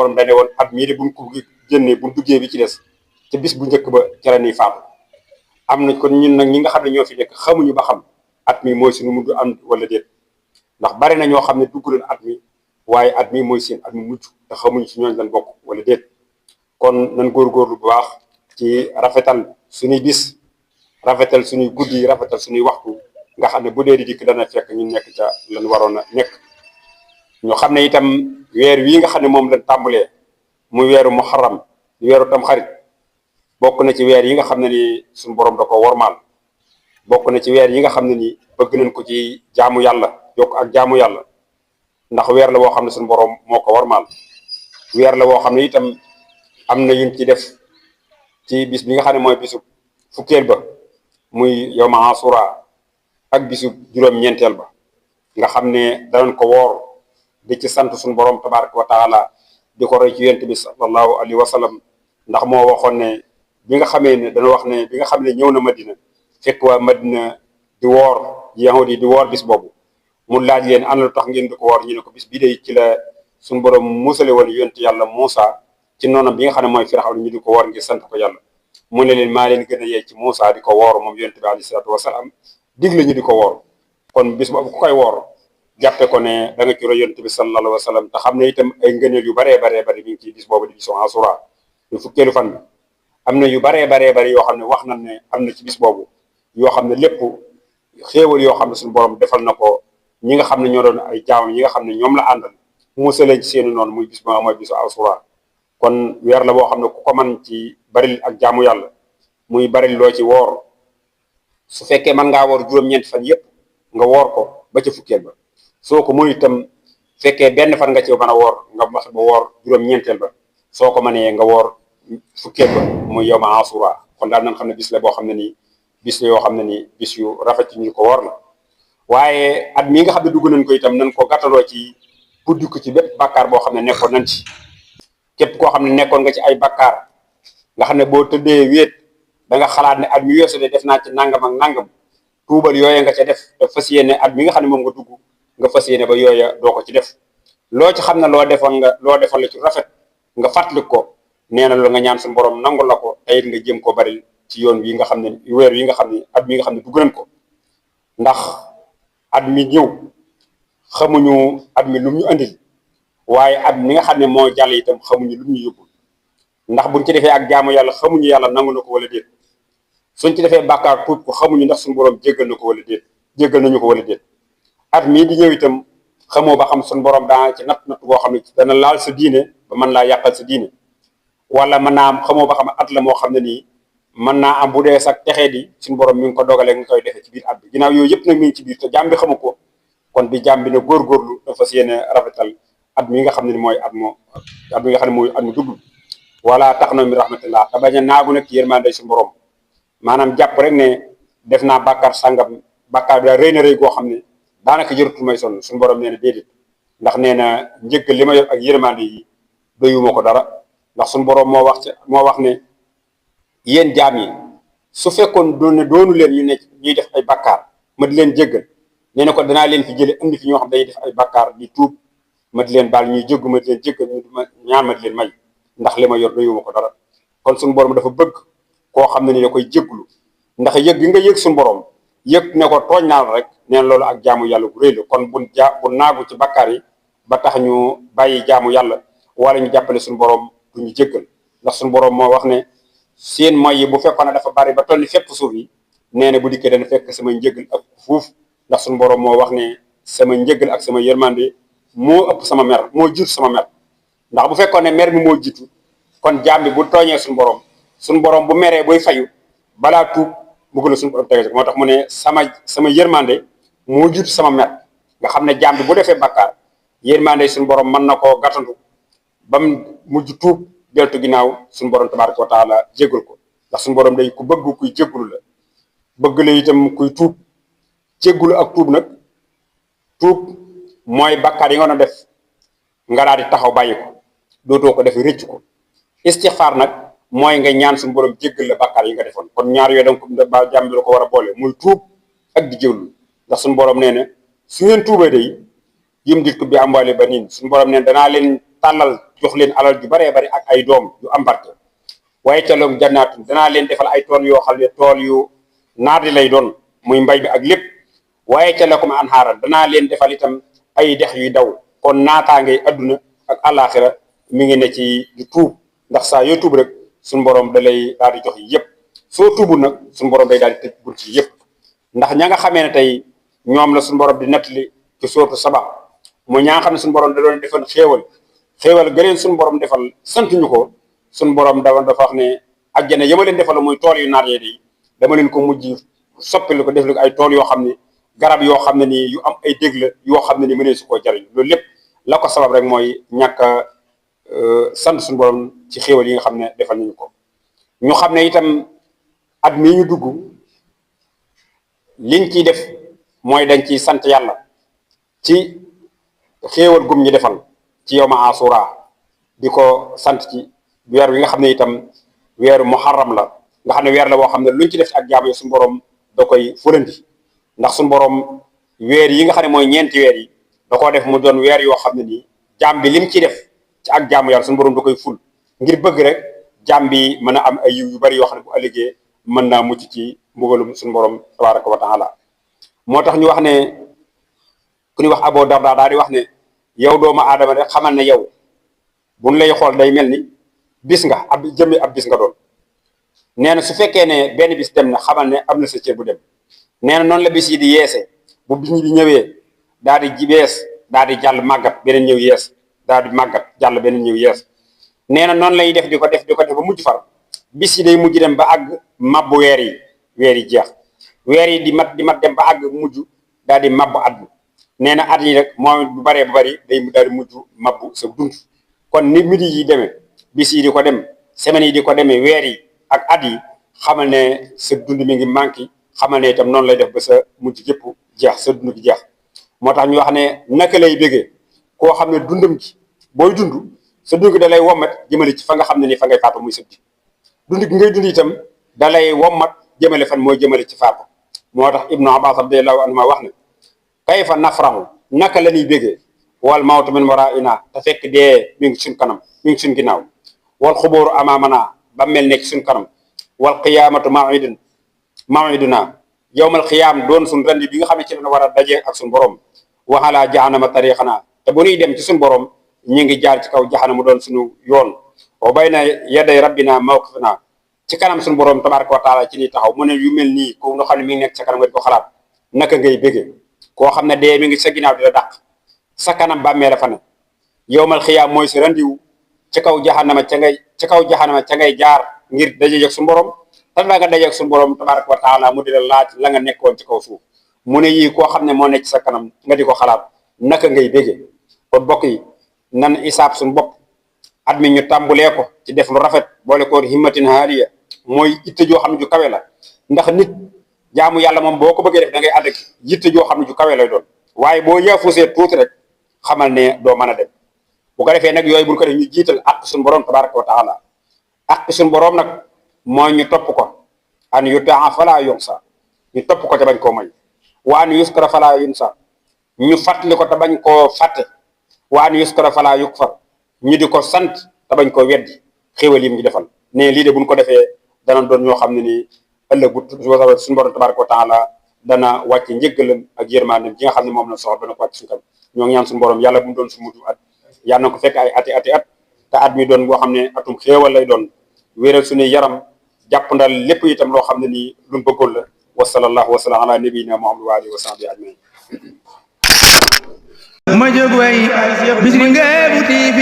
borom dane woon at mii de buñ ko génnee buñ duggee bi ci des te bis bu njëkk ba ca la ñuy faatu am na kon ñun nag ñi nga xam ne ñoo fi nekk xamuñu ba xam at mi mooy suñu mujj am wala déet ndax bari na ñoo xam ne dugg leen at mi waaye at mi mooy seen at mi mujj te xamuñ si ñooñ lan bokk wala déet kon nan góorgóorlu bu baax ci rafetal suñuy bis rafetal suñuy guddi rafetal suñuy waxtu nga xam ne bu dee di dikk dana fekk ñu nekk ca lan waroon a nekk ñoo xam ne itam weer wii nga xam ne moom lañ tàmbalee muy weeru muharram weeru tamxarit bokk na ci weer yi nga xam ne ni suñu borom da ko wormaal bokk na ci weer yi nga xam ne ni bëgg nañ ko ci jaamu yàlla yokk ak jaamu yàlla ndax weer la boo xam ne suñu borom moo ko wormaal weer la boo xam ne itam am na yuñ ci def ci bis bi nga xam ne mooy bisu fukkeel ba muy yawma asura ak bisu juróom-ñeenteel ba nga xam ne danañ ko woor di ci sant suñu borom tabaraka wa taala di ko roy ci yonent bi sallallahu alayhi wa sallam ndax moo waxoon ne bi nga xamee ne dana wax ne bi nga xam ne ñëw na Madina fekk waa Madina di woor yahudi di woor bis boobu mu laaj leen ana lu tax ngeen di ko woor ñu ne ko bis bii day ci la suñu borom musale woon yonent yàlla Muusa ci noonam bi nga xam ne mooy Firawna ñu di ko woor ngir sant ko yàlla mu ne leen maa leen gën a yee ci Muusa di ko woor moom yonent bi alayhi salaatu wasalaam digle ñu di ko woor kon bis boobu ku koy woor jàppe ko ne da nga ci roy yonent bi sallallahu alayhi wa sallam te xam ne itam ay ngëneel yu baree baree bari mi ngi ci bis boobu di bisu Asura ñu fukkeelu fan bi am na yu baree baree bari yoo xam ne wax nañ ne am na ci bis boobu yoo xam ne lépp xéewal yoo xam ne suñu borom defal na ko ñi nga xam ne ñoo doon ay jaamam ñi nga xam ne ñoom la àndal musaleen ci seeni noonu muy bis ba mooy bisu Asura kon weer la boo xam ne ku ko mën ci baril ak jaamu yàlla muy baril loo ci woor su fekkee mën ngaa woor juróom-ñeenti fan yépp nga woor ko ba ca fukkeel ba soo ko mënu itam fekkee benn fan nga ci mën a woor nga wax ba woor juróom-ñeenteel ba soo ko mënee nga woor fukkeel ba muy yawma Asura kon daal nañ xam ne bis la boo xam ne nii bis la yoo xam ne nii bis yu rafet ñu ko woor la waaye at mii nga xam ne dugg nañ ko itam nañ ko gàttaloo ci buddi ko ci bépp bàkkaar boo xam ne nekkoon nañ ci képp koo xam ne nekkoon nga ci ay bàkkaar nga xam ne boo tëddee wéet da nga xalaat ne at mi weesu de def naa ci nangam ak nangam tuubal yooya nga ca def te fas yéene at mi nga xam ne moom nga dugg nga fas yéene ba yooya doo ko ci def loo ci xam ne loo defoon la ci rafet nga fàttali ko nee na lu nga ñaan suñu borom nangul la ko tayit nga jëm ko bari ci yoon wi nga xam ne weer wi nga xam ne at mi nga xam ne dugg nañ ko ndax at mi ñëw xamuñu at mi lu ñu andil waaye at mi nga xam ne moo jàll itam xamuñu lu ñu yóbbul ndax buñ ci defee ak jaamu yàlla xamuñu yàlla nangu na ko wala déet suñ ci defee bàkkaar tuub ko xamuñu ndax suñu borom jéggal na ko wala déet jéggal nañu ko wala déet at mii di ñëw itam xamoo ba xam suñu borom daa ci natt boo xam ne dana laal sa diine ba mën laa yàqal sa diine wala mën naa am xamoo ba xam at la moo xam ne nii mën naa am bu dee sax texee di suñu borom mi ngi ko dogalee nga koy defee ci biir at bi ginnaaw yooyu yëpp nag mi ngi ci biir te jàmm bi xamu ko kon bi jàmm bi ne góorgóorlu dafa fas yéene rafetal at mi nga xam ne mooy at mi nga xam ne mooy at mi dugg wala tax na mi rahmatillah te bañ a naagu nag yërmande suñu borom maanaam jàpp rek ne def naa bàkkaar sàngam bàkkaar bi daal rëy na rëy goo xam ne daanaka jërutul may sonn suñu borom nee na déedéet ndax nee na njëggal li ma yor ak yërmande yi doyuma ko dara ndax suñu borom moo wax ne yéen jaam yi su fekkoon doonu leen ñu ne ñuy def ay bàkkaar ma di leen jéggal nee na ko danaa leen fi jële indi fi ñoo xam dañuy def ay bàkkaar di tuub ma di leen baal ñuy jéggu ma di leen jéggal ñaan ma di leen may ndax li ma yor doyuma ko dara kon suñu borom dafa bëgg koo xam ne ni da koy jégglu ndax yëg gi nga yëg suñu borom yëg ne ko tooñ naa la rek neen loolu ak jaamu yàlla gu rëy la kon bu naagu ci bàkkaar yi ba tax ñu bàyyi jaamu yàlla wala ñu jàppale suñu borom du ñu jéggal ndax suñu borom moo wax ne seen moy yi bu fekkoon ne dafa bari ba toll ni fépp suuf yi nee na bu dikkee dana fekk sama njëgal ak fuuf ndax suñu borom moo wax ne sama njëgal ak sama yërmande moo ëpp sama mer moo jiitu sama mer ndax bu fekkoon ne mer mi moo jiitu kon jaam bi bu tooñee suñu borom bu meree buy fayu balaa tuub bëgg la suñu borom tege moo tax mu ne sama yërmande moo jiitu sama mer nga xam ne jaam bi bu defee bàkkaar yërmande suñu borom mën na koo gàttandu ba mu mujj tuub deltu ginnaaw suñu borom tabaraka wa taala jéggal ko ndax suñu borom day ku bëgg kuy jéggalu la bëgg la itam kuy tuub jéggalu ak tuub nag tuub mooy bàkkaar yi nga doon def nga daal di taxaw bàyyi ko dootoo ko def rëcc ko istixfaar nag mooy nga ñaan suñu borom jéggal la bàkkaar yi nga defoon kon ñaar yooyu donc ba jàmm bi la ko war a boole muy tuub ak di jéggalu ndax suñu borom nee na su ngeen tuubee day yim dit ko bi amwaali baniin suñu borom nee danaa leen tàllal jox leen alal ju baree bari ak ay doom yu am barke waaye ca loom jannaatun danaa leen defal ay tool yoo xam ne tool yu naat lay doon muy mbay bi ak lépp waaye ca lakum anhaaran danaa leen defal itam ay dex yuy daw kon naataangay adduna ak àllaaxira mi ngi ne ci di tuub ndax saa yoo tuub rek suñu borom da lay daal di jox yi yëpp soo tuubul nag suñu borom day daal di tëj bunt yi yëpp ndax ña nga xamee ne tey ñoom la suñu borom di nettali ci sóotu Saba mooy ñaa nga xam ne suñu borom da doon defal xéewal gëleen suñu borom defal sant ñu ko suñu borom dafa wax ne àjjana yama leen defal mooy tool yu naat yee di dama leen ko mujj soppali ko def li ko ay tool yoo xam ne garab yoo xam ne nii yu am ay dég la yoo xam ne ni mënee su koo jariñ loolu lépp la ko sabab rek mooy ñàkk a sant suñu borom ci xéewal yi nga xam ne defal nañu ko ñu xam ne itam at mii ñu dugg liñ ciy def mooy dañ ciy sant yàlla ci xéewal gum ñi defal ci yawma asura di ko sant ci weer wi nga xam ne itam weeru muharram la nga xam ne weer la boo xam ne luñ ci def ci ak jaamu yi suñu borom da koy fulandi ndax suñu borom weer yi nga xam ne mooy ñeenti weer yi da koo def mu doon weer yoo xam ne nii jaam bi lim ci def ci ak jaamu yàlla suñu borom da koy ful ngir bëgg rek jaam bi mën a am ay yiw yu bari yoo xam ne bu ëllëgee mën naa mucc ci mbugalum suñu borom tabaraka wa taala moo tax ñu wax ne ku ñuy wax Abu Darda daal di wax ne yow doomu aadama rek xamal ne yow buñ lay xool day mel ni bis nga ab jëmmi ab bis nga doon nee na su fekkee ne benn bis dem na xamal ne am na sa cër bu dem nee na noonu la bis yi di yeese bu bis ñi di ñëwee daal di bees daal di jàll màggat beneen ñëw yees daal di màggat jàll beneen ñëw yees nee na noonu lay def di ko def ba mujj far bis yi day mujj dem ba àgg mabbu weer yi jeex weer yi di mat dem ba àgg mujj daal di mabbu at bi nee na at yi rek moom bu baree ba bari day daal di mujj mabbu sa dund kon ni midi yi demee bis yi di ko dem semaines yi di ko demee weer yi ak at yi xamal ne sa dund mi ngi manqué xamal ne itam noonu lay def ba sa mujj gépp jeex sa dund gi jeex moo tax ñu wax ne naka lay bégee koo xam ne dundam gi booy dund sa dund gi da lay wommat jëmale ci fa nga xam ne ni fa ngay faatu muy sëb dund gi ngay dund itam da lay wommat jëmale fan mooy jëmale ci faatu moo tax Ibnu Abbas radiyallahu anhuma wax ne kayfa nafrahu naka la ñuy bégee wal mawtu min waraina te fekk dee mi ngi suñ kanam mi ngi suñ ginnaaw wal xubóoru amaamana ba mel nekk suñ kanam wal qiyaamatu mawiduna yowmal qiyaam doon suñ rendi bi nga xam ne ci la war a dajee ak suñ borom waxalaa jahanama tariqana te bu ñuy dem ci suñ borom ñu ngi jaar ci kaw jahanama doon suñu yoon wa bayna yaday rabbina mawqifna ci kanam suñu borom tabaraka wa taala ci ni taxaw mu ne yu mel nii ko nga xam ne mi ngi nekk sa kanam nga di ko xalaat naka ngay bégee koo xam ne dee mi ngi sa ginnaaw di la dàq sa kanam bàmmee la fa ne yowmal xiyaam mooy si randiwu ci kaw jahanama ca ngay jaar ngir dajeeg suñu borom te da nga dajeeg suñu borom tabaraka wa taala mu di la laaj la nga nekkoon ci kaw suuf mu ne yii koo xam ne moo nekk sa kanam nga di ko xalaat naka ngay bégee kon bokk yi nan isaab suñu bopp at mi ñu tàmbulee ko ci def lu rafet boole ko himmatin haaliya mooy itte joo xam ne ju kawe la ndax nit jaamu yàlla moom boo ko bëggee def da ngay ànd ak yitte joo xam ne ju kawe lay doon waaye boo yaafusee tuuti rek xamal ne doo mën a dem bu ko defee nag yooyu buñ ko def ñu jiital ak suñu borom tabaraka wa taala ak suñu borom nag mooy ñu topp ko an yutaa fala yunsa ñu topp ko te bañ koo moy wa an yuskara fala yunsa ñu fàttali ko te bañ koo fàtte wa an yuskara fala yukfar ñu di ko sant te bañ koo weddi xéewal yim ñu defal ne lii de buñ ko defee dana doon ñoo xam ne nii ëllëg bu suñu borom tabaraka wa taala dana wàcc njëggalam ak yërmaandem gi nga xam ne moom la soxla dana ko wàcc suñu kam ñoo ngi ñaan suñu borom yàlla bu mu doon su mujj at yàlla na ko fekk ay ati at te at mi doon boo xam ne atum xéewal lay doon wéeral suñuy yaram jàpp ndal lépp itam loo xam ne nii luñ bëggoon la wa sallallahu wa sallam ala nabiyina muhammad wa alihi wa sahbihi ajmain ma jóg way bis bi nga bu TV